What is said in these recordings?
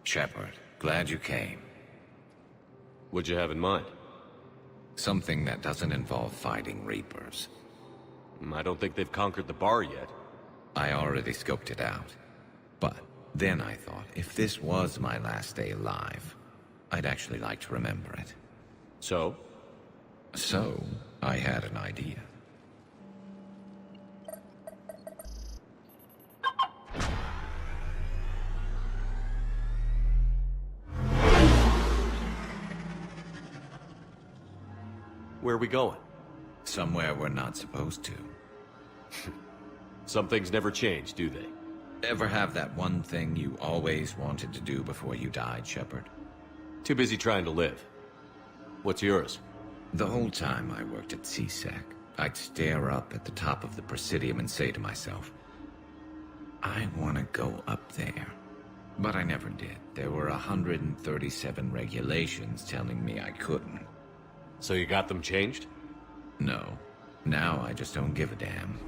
Shepard, glad you came. What'd you have in mind? Something that doesn't involve fighting Reapers. I don't think they've conquered the bar yet. I already scoped it out. But then I thought, if this was my last day alive, I'd actually like to remember it. So? So, I had an idea. Where are we going? Somewhere we're not supposed to. Some things never change, do they? Ever have that one thing you always wanted to do before you died, Shepard? Too busy trying to live. What's yours? The whole time I worked at CSEC, I'd stare up at the top of the Presidium and say to myself, I want to go up there. But I never did. There were 137 regulations telling me I couldn't. So you got them changed? No. Now I just don't give a damn.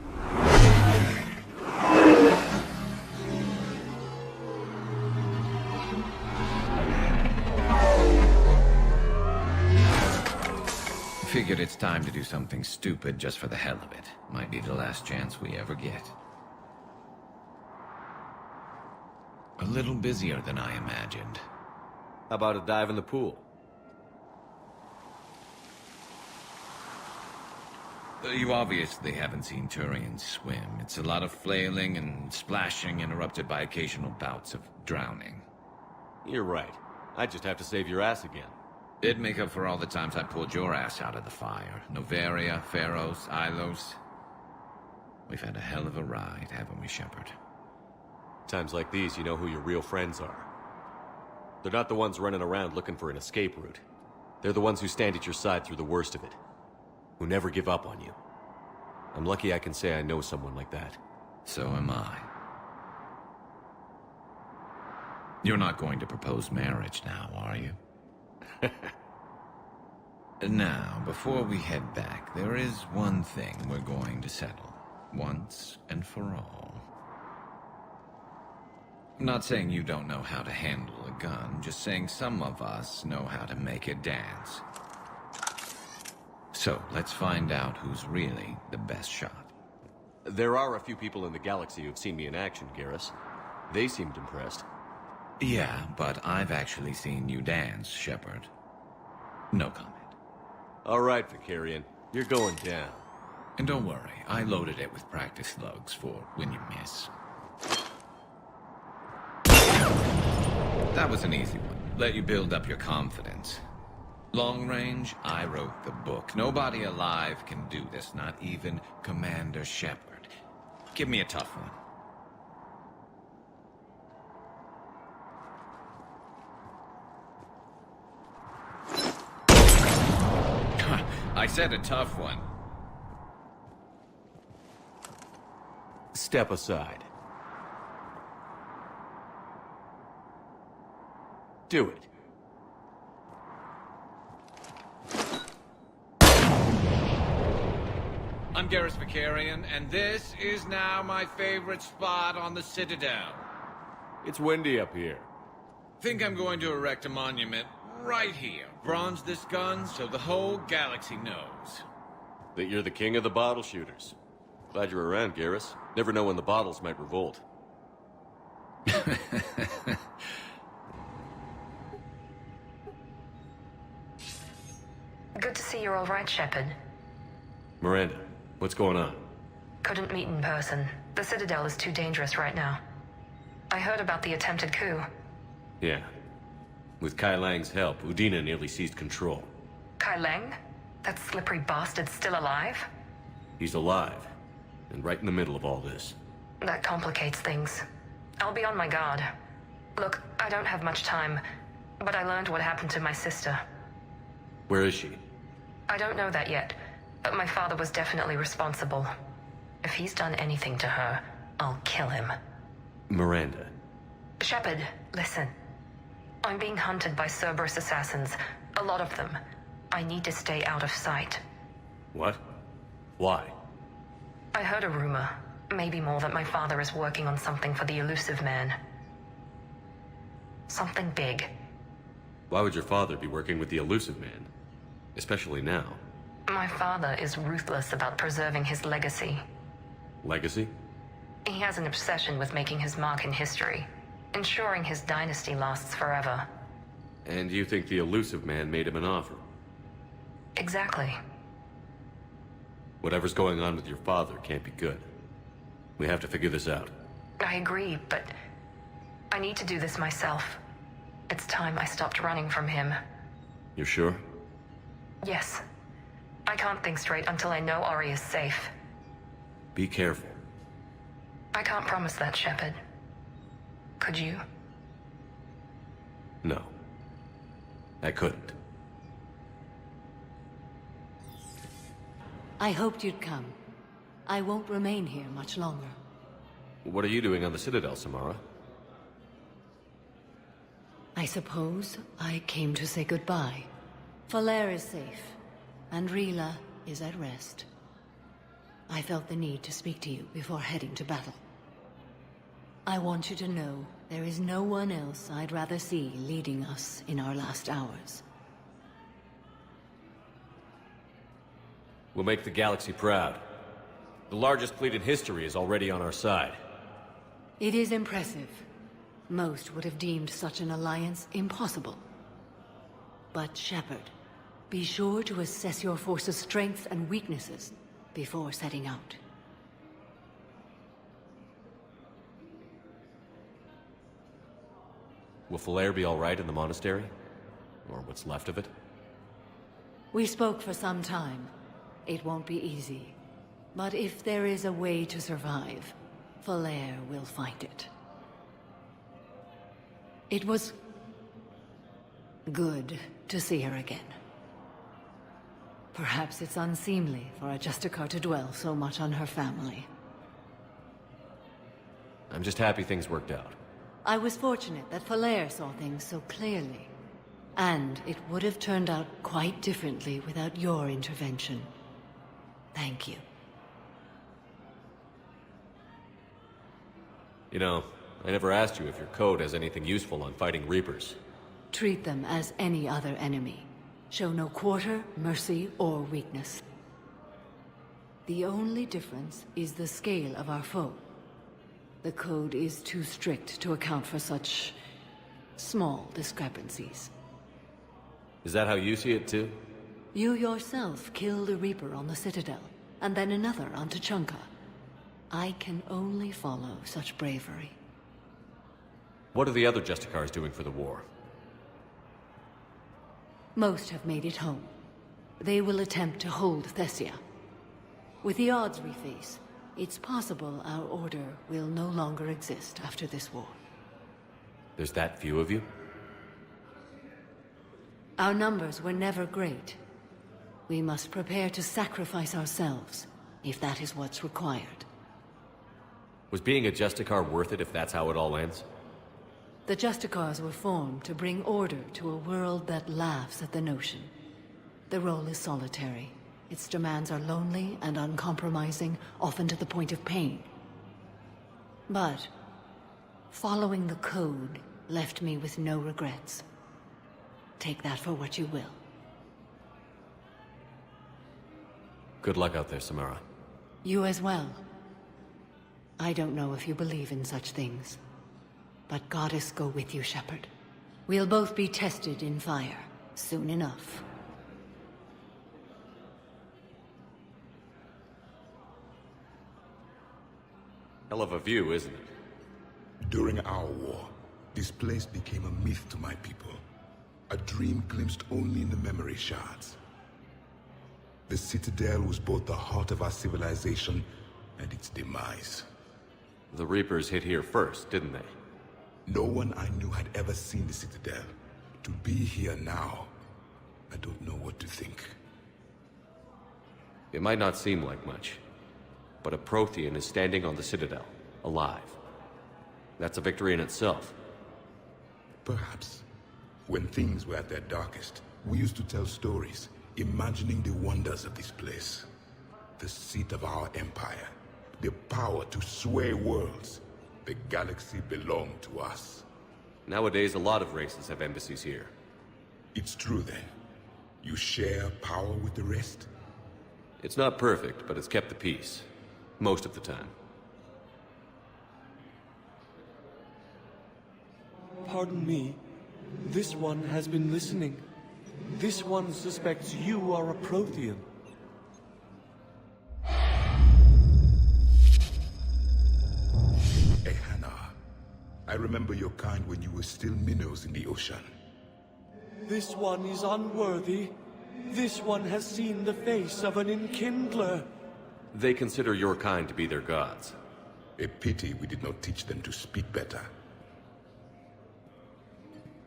Figured it's time to do something stupid just for the hell of it. Might be the last chance we ever get. A little busier than I imagined. How about a dive in the pool? You obviously haven't seen Turians swim. It's a lot of flailing and splashing, interrupted by occasional bouts of drowning. You're right. I just have to save your ass again. It'd make up for all the times I pulled your ass out of the fire. Noveria, Pharos, Ilos. We've had a hell of a ride, haven't we, Shepard? Times like these, you know who your real friends are. They're not the ones running around looking for an escape route. They're the ones who stand at your side through the worst of it. Who never give up on you. I'm lucky I can say I know someone like that. So am I. You're not going to propose marriage now, are you? Now, before we head back, there is one thing we're going to settle. Once and for all. I'm not saying you don't know how to handle a gun, just saying some of us know how to make it dance. So, let's find out who's really the best shot. There are a few people in the galaxy who've seen me in action, Garrus. They seemed impressed. Yeah, but I've actually seen you dance, Shepard. No comment. All right, Vicarian. You're going down. And don't worry, I loaded it with practice slugs for when you miss. That was an easy one. Let you build up your confidence. Long range, I wrote the book. Nobody alive can do this, not even Commander Shepard. Give me a tough one. I said a tough one. Step aside. Do it. I'm Garrus Vicarian, and this is now my favorite spot on the Citadel. It's windy up here. Think I'm going to erect a monument right here. Bronze this gun so the whole galaxy knows. That you're the king of the bottle shooters. Glad you're around, Garrus. Never know when the bottles might revolt. Good to see you're all right, Shepard. Miranda, what's going on? Couldn't meet in person. The Citadel is too dangerous right now. I heard about the attempted coup. Yeah. With Kai Lang's help, Udina nearly seized control. Kai Lang? That slippery bastard's still alive? He's alive, and right in the middle of all this. That complicates things. I'll be on my guard. Look, I don't have much time, but I learned what happened to my sister. Where is she? I don't know that yet, but my father was definitely responsible. If he's done anything to her, I'll kill him. Miranda. Shepard, listen. I'm being hunted by Cerberus assassins. A lot of them. I need to stay out of sight. What? Why? I heard a rumor. Maybe more, that my father is working on something for the elusive man. Something big. Why would your father be working with the Elusive Man? Especially now. My father is ruthless about preserving his legacy. Legacy? He has an obsession with making his mark in history, ensuring his dynasty lasts forever. And you think the Elusive Man made him an offer? Exactly. Whatever's going on with your father can't be good. We have to figure this out. I agree, but I need to do this myself. It's time I stopped running from him. You're sure? Yes. I can't think straight until I know Ori is safe. Be careful. I can't promise that, Shepard. Could you? No. I couldn't. I hoped you'd come. I won't remain here much longer. What are you doing on the Citadel, CMRRA? I suppose I came to say goodbye. Falere is safe, and Rila is at rest. I felt the need to speak to you before heading to battle. I want you to know there is no one else I'd rather see leading us in our last hours. We'll make the galaxy proud. The largest fleet in history is already on our side. It is impressive. Most would have deemed such an alliance impossible. But Shepard, be sure to assess your force's strengths and weaknesses before setting out. Will Falere be all right in the monastery? Or what's left of it? We spoke for some time. It won't be easy. But if there is a way to survive, Falere will find it. It was good to see her again. Perhaps it's unseemly for a Justicar to dwell so much on her family. I'm just happy things worked out. I was fortunate that Falere saw things so clearly. And it would have turned out quite differently without your intervention. Thank you. You know, I never asked you if your code has anything useful on fighting Reapers. Treat them as any other enemy. Show no quarter, mercy, or weakness. The only difference is the scale of our foe. The code is too strict to account for such small discrepancies. Is that how you see it too? You yourself killed a Reaper on the Citadel, and then another on Tuchanka. I can only follow such bravery. What are the other Justicars doing for the war? Most have made it home. They will attempt to hold Thessia. With the odds we face, it's possible our order will no longer exist after this war. There's that few of you? Our numbers were never great. We must prepare to sacrifice ourselves, if that is what's required. Was being a Justicar worth it if that's how it all ends? The Justicars were formed to bring order to a world that laughs at the notion. The role is solitary. Its demands are lonely and uncompromising, often to the point of pain. But following the code left me with no regrets. Take that for what you will. Good luck out there, CMRRA. You as well. I don't know if you believe in such things, but Goddess go with you, Shepard. We'll both be tested in fire, soon enough. Hell of a view, isn't it? During our war, this place became a myth to my people. A dream glimpsed only in the memory shards. The Citadel was both the heart of our civilization and its demise. The Reapers hit here first, didn't they? No one I knew had ever seen the Citadel. To be here now, I don't know what to think. It might not seem like much, but a Prothean is standing on the Citadel, alive. That's a victory in itself. Perhaps. When things were at their darkest, we used to tell stories, imagining the wonders of this place. The seat of our empire. The power to sway worlds. The galaxy belonged to us. Nowadays, a lot of races have embassies here. It's true then. You share power with the rest? It's not perfect, but it's kept the peace. Most of the time. Pardon me. This one has been listening. This one suspects you are a Prothean. Hey, Hannah. I remember your kind when you were still minnows in the ocean. This one is unworthy. This one has seen the face of an enkindler. They consider your kind to be their gods. A pity we did not teach them to speak better.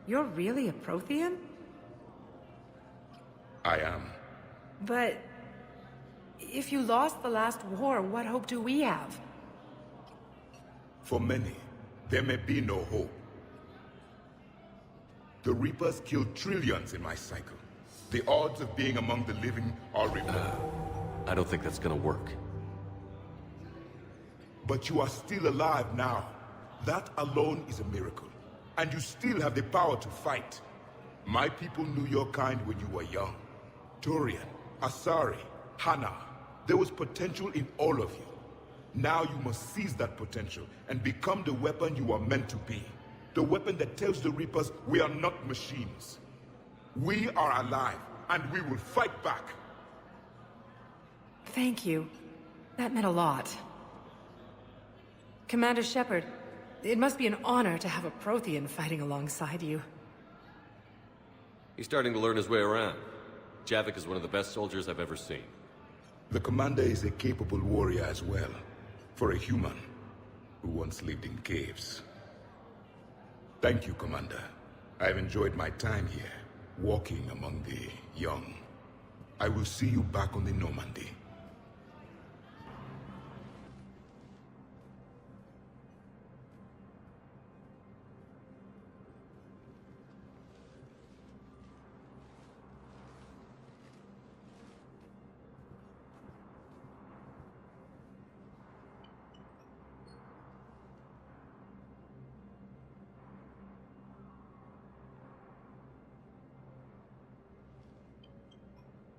You're really a Prothean? I am. But if you lost the last war, what hope do we have? For many, there may be no hope. The Reapers killed trillions in my cycle. The odds of being among the living are remote. I don't think that's gonna work. But you are still alive now. That alone is a miracle. And you still have the power to fight. My people knew your kind when you were young. Turian, Asari, Hana. There was potential in all of you. Now you must seize that potential and become the weapon you are meant to be. The weapon that tells the Reapers we are not machines. We are alive, and we will fight back. Thank you. That meant a lot. Commander Shepard, it must be an honor to have a Prothean fighting alongside you. He's starting to learn his way around. Javik is one of the best soldiers I've ever seen. The commander is a capable warrior as well, for a human who once lived in caves. Thank you, Commander. I've enjoyed my time here, walking among the young. I will see you back on the Normandy.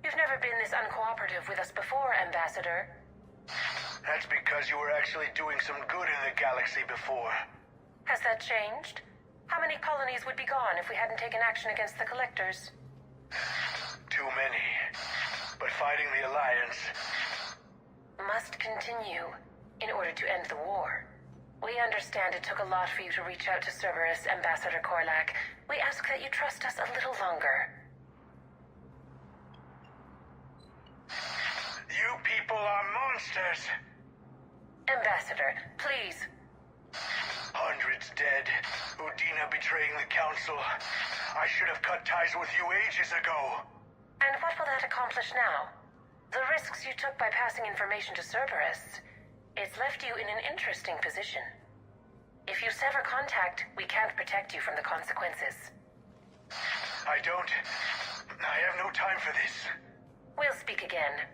You've never been this uncooperative with us before, Ambassador. That's because you were actually doing some good in the galaxy before. Has that changed? How many colonies would be gone if we hadn't taken action against the Collectors? Too many. But fighting the Alliance... Must continue in order to end the war. We understand it took a lot for you to reach out to Cerberus, Ambassador Korlak. We ask that you trust us a little longer. You people are monsters! Ambassador, please. Hundreds dead. Udina betraying the Council. I should have cut ties with you ages ago. And what will that accomplish now? The risks you took by passing information to Cerberus, it's left you in an interesting position. If you sever contact, we can't protect you from the consequences. I have no time for this. We'll speak again.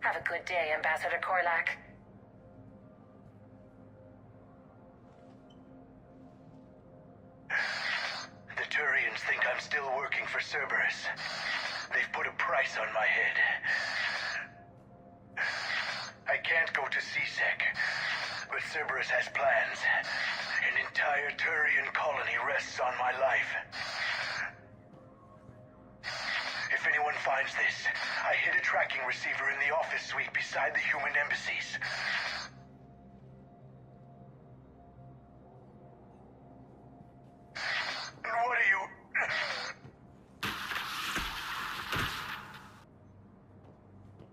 Have a good day, Ambassador Korlak. The Turians think I'm still working for Cerberus. They've put a price on my head. I can't go to CSEC, but Cerberus has plans. An entire Turian colony rests on my life. If anyone finds this, I hid a tracking receiver in the office suite beside the human embassies. What are you...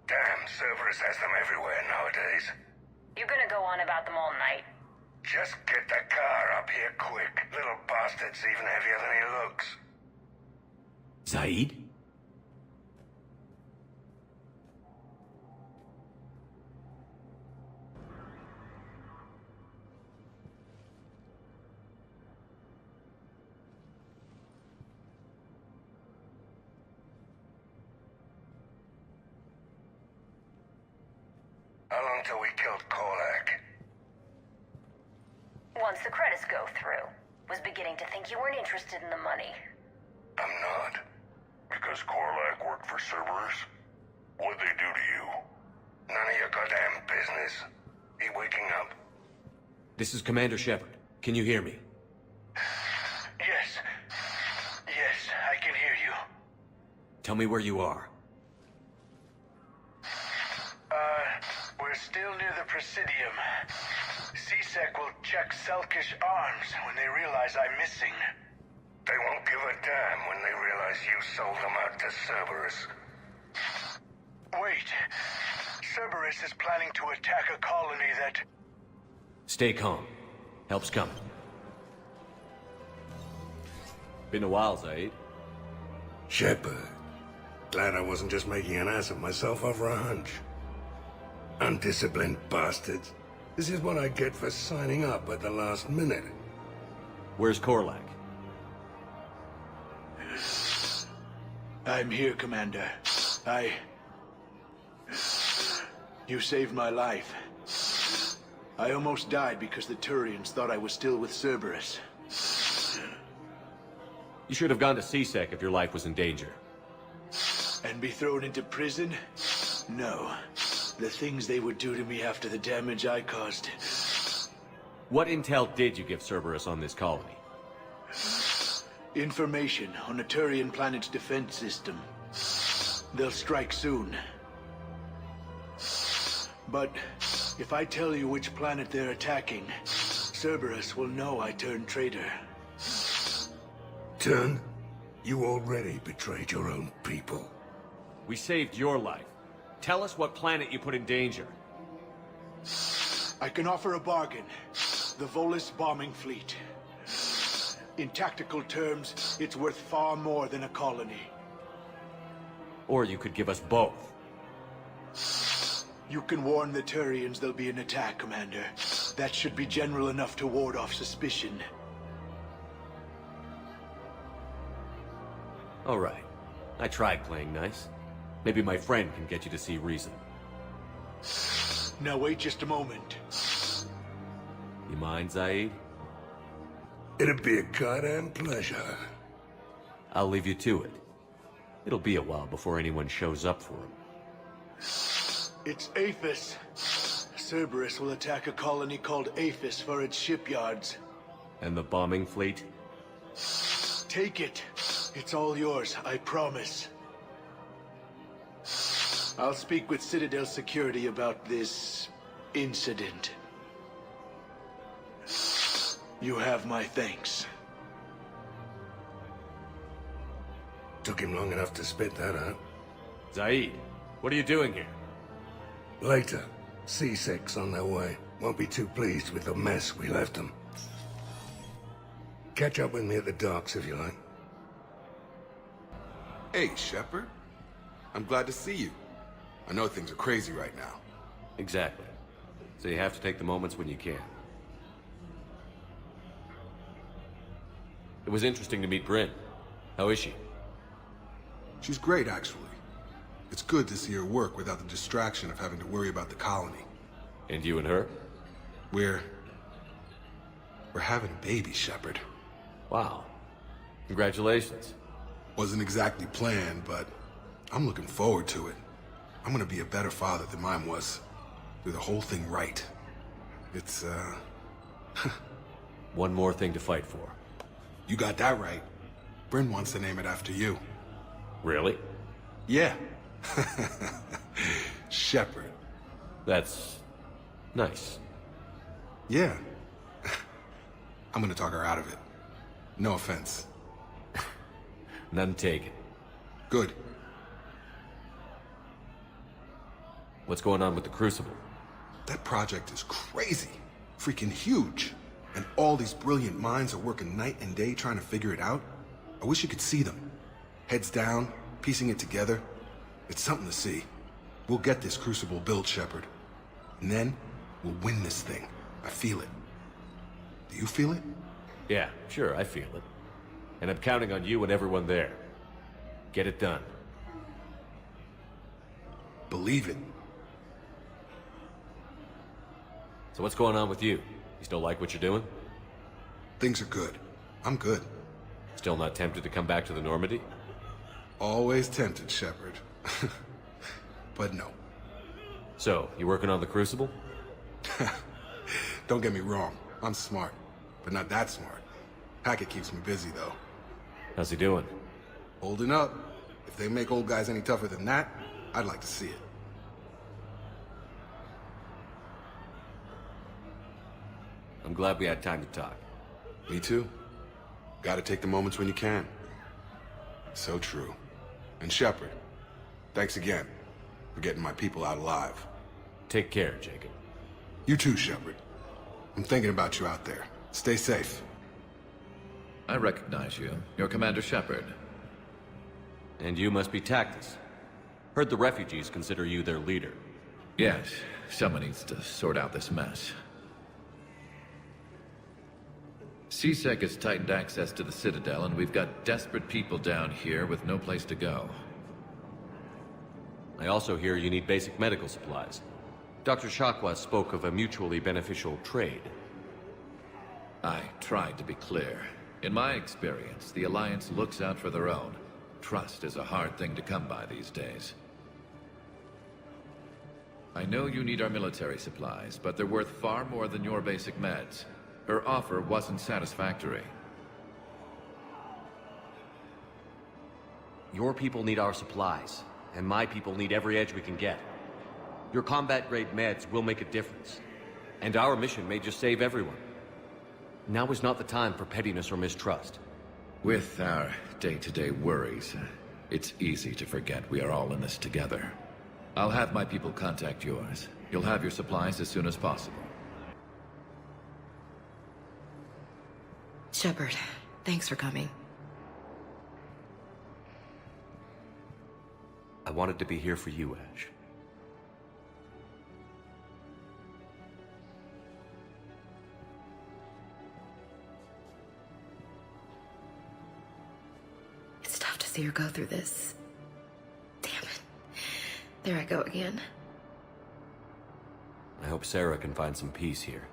Damn, Cerberus has them everywhere nowadays. You're gonna go on about them all night. Just get the car up here quick. Little bastard's even heavier than he looks. Zaid? How long till we killed Korlak? Once the credits go through. Was beginning to think you weren't interested in the money. I'm not. Because Korlak worked for Cerberus? What'd they do to you? None of your goddamn business. He waking up? This is Commander Shepard. Can you hear me? Yes. Yes, I can hear you. Tell me where you are. We're still near the Presidium. CSEC will check Selkish arms when they realize I'm missing. They won't give a damn when they realize you sold them out to Cerberus. Wait. Cerberus is planning to attack a colony that... Stay calm. Help's coming. Been a while, Zaid. Shepard. Glad I wasn't just making an ass of myself over a hunch. Undisciplined bastards. This is what I get for signing up at the last minute. Where's Korlak? I'm here, Commander. You saved my life. I almost died because the Turians thought I was still with Cerberus. You should have gone to CSEC if your life was in danger. And be thrown into prison? No. The things they would do to me after the damage I caused. What intel did you give Cerberus on this colony? Information on the Turian planet's defense system. They'll strike soon. But if I tell you which planet they're attacking, Cerberus will know I turned traitor. Turn? You already betrayed your own people. We saved your life. Tell us what planet you put in danger. I can offer a bargain. The Volus bombing fleet. In tactical terms, it's worth far more than a colony. Or you could give us both. You can warn the Turians there'll be an attack, Commander. That should be general enough to ward off suspicion. All right. I tried playing nice. Maybe my friend can get you to see reason. Now wait just a moment. You mind, Zaid? It'd be a goddamn pleasure. I'll leave you to it. It'll be a while before anyone shows up for him. It's Aphis. Cerberus will attack a colony called Aphis for its shipyards. And the bombing fleet? Take it. It's all yours, I promise. I'll speak with Citadel security about this incident. You have my thanks. Took him long enough to spit that out. Zaid, what are you doing here? Later. C6 on their way. Won't be too pleased with the mess we left them. Catch up with me at the docks if you like. Hey, Shepard. I'm glad to see you. I know things are crazy right now. Exactly. So you have to take the moments when you can. It was interesting to meet Bryn. How is she? She's great, actually. It's good to see her work without the distraction of having to worry about the colony. And you and her? We're having a baby, Shepard. Wow. Congratulations. Wasn't exactly planned, but I'm looking forward to it. I'm gonna be a better father than mine was. Do the whole thing right. It's, One more thing to fight for. You got that right. Bryn wants to name it after you. Really? Yeah. Shepard. That's nice. Yeah. I'm gonna talk her out of it. No offense. None taken. Good. What's going on with the Crucible? That project is crazy. Freaking huge. And all these brilliant minds are working night and day trying to figure it out. I wish you could see them. Heads down, piecing it together. It's something to see. We'll get this Crucible built, Shepard. And then, we'll win this thing. I feel it. Do you feel it? Yeah, sure, I feel it. And I'm counting on you and everyone there. Get it done. Believe it. So what's going on with you? You still like what you're doing? Things are good. I'm good. Still not tempted to come back to the Normandy? Always tempted, Shepard. But no. So, you working on the Crucible? Don't get me wrong, I'm smart, but not that smart. Hackett keeps me busy, though. How's he doing? Holding up. If they make old guys any tougher than that, I'd like to see it. I'm glad we had time to talk. Me too. Gotta take the moments when you can. So true. And Shepard, thanks again for getting my people out alive. Take care, Jacob. You too, Shepard. I'm thinking about you out there. Stay safe. I recognize you. You're Commander Shepard. And you must be Tactus. Heard the refugees consider you their leader. Yes, someone needs to sort out this mess. CSEC has tightened access to the Citadel, and we've got desperate people down here with no place to go. I also hear you need basic medical supplies. Dr. Shakwa spoke of a mutually beneficial trade. I tried to be clear. In my experience, the Alliance looks out for their own. Trust is a hard thing to come by these days. I know you need our military supplies, but they're worth far more than your basic meds. Her offer wasn't satisfactory. Your people need our supplies, and my people need every edge we can get. Your combat-grade meds will make a difference, and our mission may just save everyone. Now is not the time for pettiness or mistrust. With our day-to-day worries, it's easy to forget we are all in this together. I'll have my people contact yours. You'll have your supplies as soon as possible. Shepard, thanks for coming. I wanted to be here for you, Ash. It's tough to see her go through this. Damn it. There I go again. I hope Sarah can find some peace here.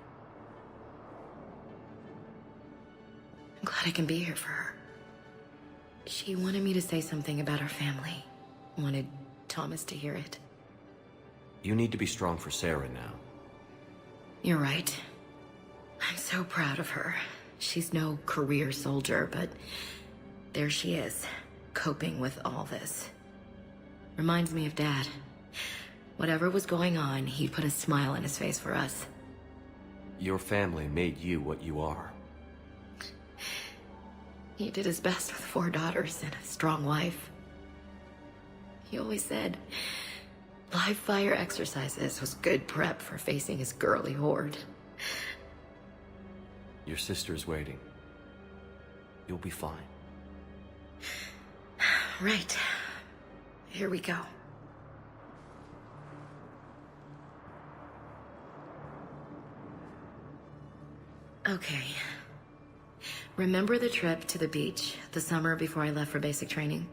I'm glad I can be here for her. She wanted me to say something about our family. Wanted Thomas to hear it. You need to be strong for Sarah now. You're right. I'm so proud of her. She's no career soldier, but there she is, coping with all this. Reminds me of Dad. Whatever was going on, he'd put a smile on his face for us. Your family made you what you are. He did his best with 4 daughters and a strong wife. He always said live fire exercises was good prep for facing his girly horde. Your sister's waiting. You'll be fine. Right. Here we go. Okay. Remember the trip to the beach the summer before I left for basic training?